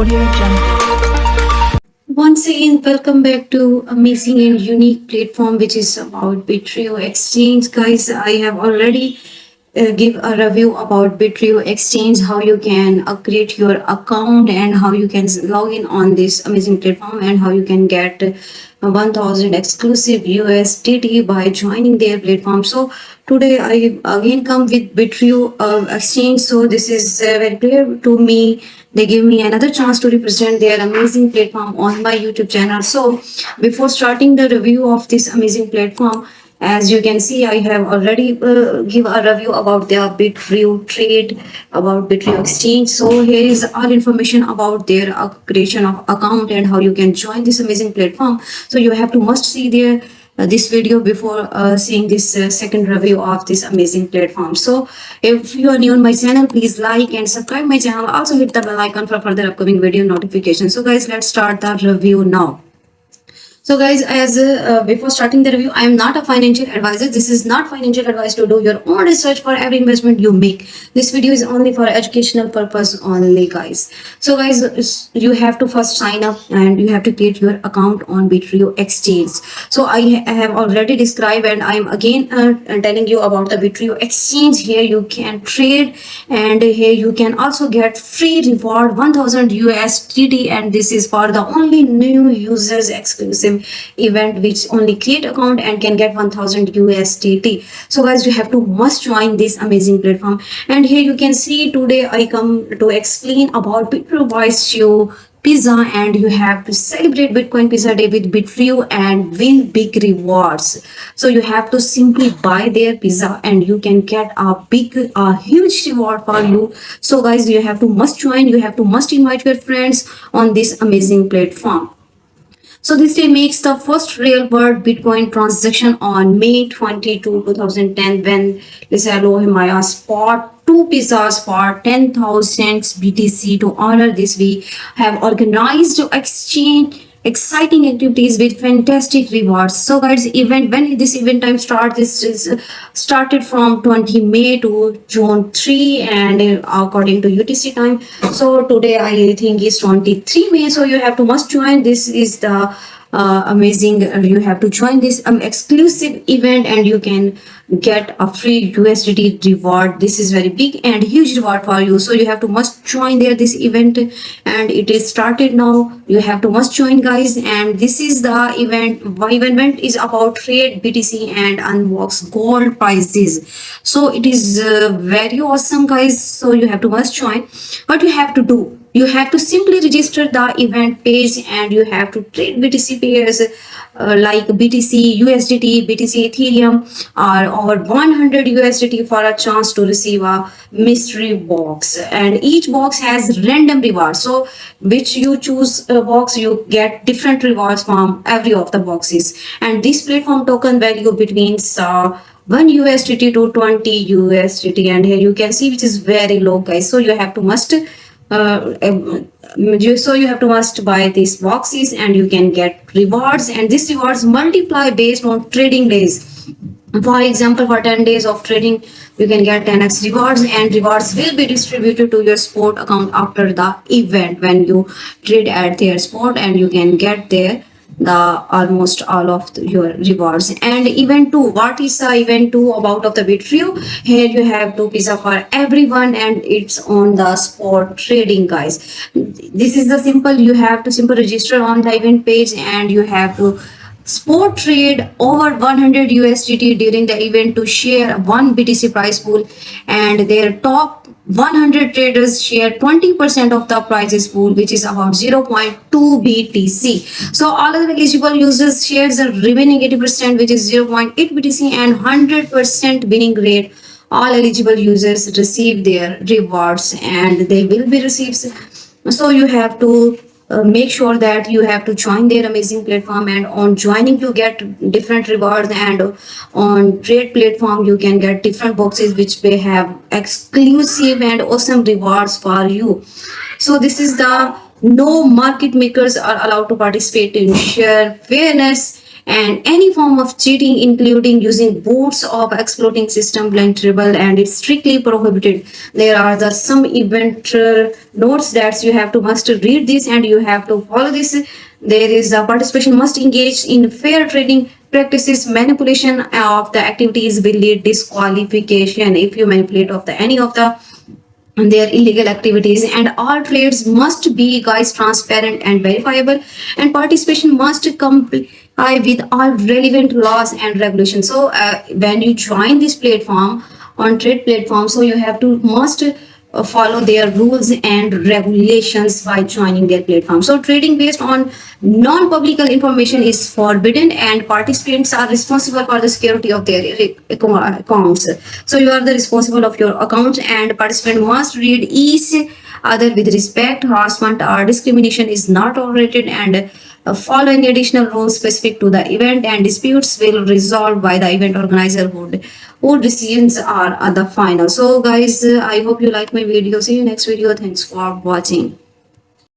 Audio Jungle. Once again, welcome back to amazing and unique platform which is about Bittreyo Exchange. Guys, I have already give a review about Bittreyo Exchange, how you can create your account and how you can log in on this amazing platform and how you can get 1000 exclusive USDT by joining their platform. So today I again come with Bittreyo Exchange. So this is very clear to me. They give me another chance to represent their amazing platform on my YouTube channel. So before starting the review of this amazing platform, as you can see, I have already give a review about their Bittreyo trade, about Bittreyo exchange. So here is all information about their creation of account and how you can join this amazing platform. So you have to must see their this video before seeing this second review of this amazing platform. So if you are new on my channel, please like and subscribe my channel. Also hit the bell icon for further upcoming video notifications. So guys, let's start the review now. So guys, as before starting the review, I am not a financial advisor. This is not financial advice to do your own research for every investment you make. This video is only for educational purpose only, guys. So guys, you have to first sign up and you have to create your account on Bittreyo Exchange. So I have already described and I am again telling you about the Bittreyo Exchange. Here you can trade and here you can also get free reward 1000 USDT, and this is for the only new users exclusive event which only create account and can get 1000 USDT. So guys, you have to must join this amazing platform. And here you can see today I come to explain about Bittreyo Boys Show Pizza, and you have to celebrate Bitcoin Pizza Day with Bittreyo and win big rewards. So you have to simply buy their pizza and you can get a huge reward for you. So guys, you have to must join, you have to must invite your friends on this amazing platform. So this day makes the first real world Bitcoin transaction on May 22, 2010 when Lizalo Himaya spot two pizzas for 10,000 BTC. To honor this, we have organized exchange exciting activities with fantastic rewards. So guys, when this event time start, this is started from 20 May to June 3 and according to UTC time. So today I think is 23 May. So you have to must join. This is the amazing, you have to join this exclusive event and you can get a free USDT reward. This is very big and huge reward for you. So you have to must join there this event and it is started now. You have to must join, guys. And this is the event. Event is about trade BTC and unbox gold prices. So it is very awesome, guys. So you have to must join. What you have to do, you have to simply register the event page and you have to trade BTC pairs like BTC, USDT, BTC, Ethereum or over 100 USDT for a chance to receive a mystery box. And each box has random rewards. So which you choose a box, you get different rewards from every of the boxes. And this platform token value between 1 USDT to 20 USDT, and here you can see which is very low, guys. So you have to must must buy these boxes and you can get rewards, and these rewards multiply based on trading days. For example, for 10 days of trading you can get 10x rewards, and rewards will be distributed to your sport account after the event when you trade at their sport, and you can get there the almost all of your rewards. And event 2, what is the event 2 about of the Bittreyo? Here you have two pizza for everyone and it's on the spot trading, guys. This is the simple, you have to simply register on the event page and you have to spot trade over 100 USDT during the event to share one BTC prize pool, and their top 100 traders share 20% of the prizes pool, which is about 0.2 BTC. So all of the eligible users shares the remaining 80%, which is 0.8 BTC, and 100% winning rate. All eligible users receive their rewards and they will be received. So you have to make sure that you have to join their amazing platform, and on joining you get different rewards, and on trade platform you can get different boxes which may have exclusive and awesome rewards for you. So this is the no market makers are allowed to participate to ensure fairness and any form of cheating, including using boots of exploiting system vulnerable, and it's strictly prohibited. There are the some event notes that you have to must read this and you have to follow this. There is a participation must engage in fair trading practices. Manipulation of the activities will lead disqualification if you manipulate of the any of the their illegal activities. And all trades must be guys transparent and verifiable, and participation must comply with all relevant laws and regulations. So when you join this platform on trade platform, so you have to must follow their rules and regulations by joining their platform. So trading based on non-public information is forbidden, and participants are responsible for the security of their accounts. So you are the responsible of your account, and participant must read each other with respect. Harassment or discrimination is not tolerated, and follow any additional rules specific to the event, and disputes will resolve by the event organizer who decisions are at the final. So guys, I hope you like my video. See you next video. Thanks for watching.